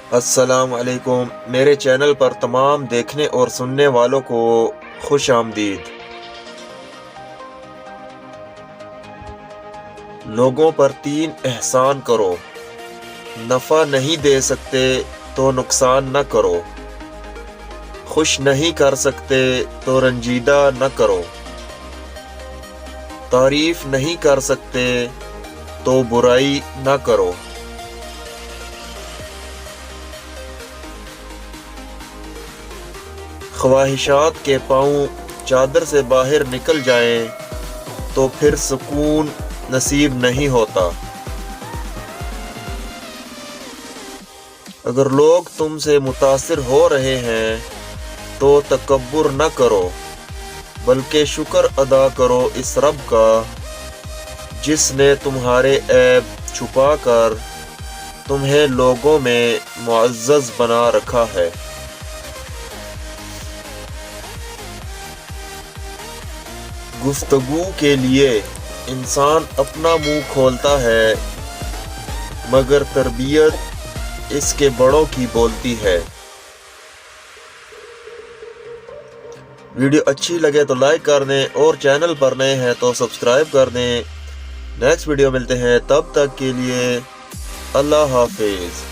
السلام علیکم، میرے چینل پر تمام دیکھنے اور سننے والوں کو خوش آمدید۔ لوگوں پر 3 احسان کرو۔ نفع نہیں دے سکتے تو نقصان نہ کرو، خوش نہیں کر سکتے تو رنجیدہ نہ کرو، تعریف نہیں کر سکتے تو برائی نہ کرو۔ خواہشات کے پاؤں چادر سے باہر نکل جائیں تو پھر سکون نصیب نہیں ہوتا۔ اگر لوگ تم سے متاثر ہو رہے ہیں تو تکبر نہ کرو، بلکہ شکر ادا کرو اس رب کا جس نے تمہارے عیب چھپا کر تمہیں لوگوں میں معزز بنا رکھا ہے۔ گفتگو کے لیے انسان اپنا منہ کھولتا ہے، مگر تربیت اس کے بڑوں کی بولتی ہے۔ ویڈیو اچھی لگے تو لائک کر دیں اور چینل پر نئے ہیں تو سبسکرائب کر دیں۔ نیکسٹ ویڈیو ملتے ہیں، تب تک کے لیے اللہ حافظ۔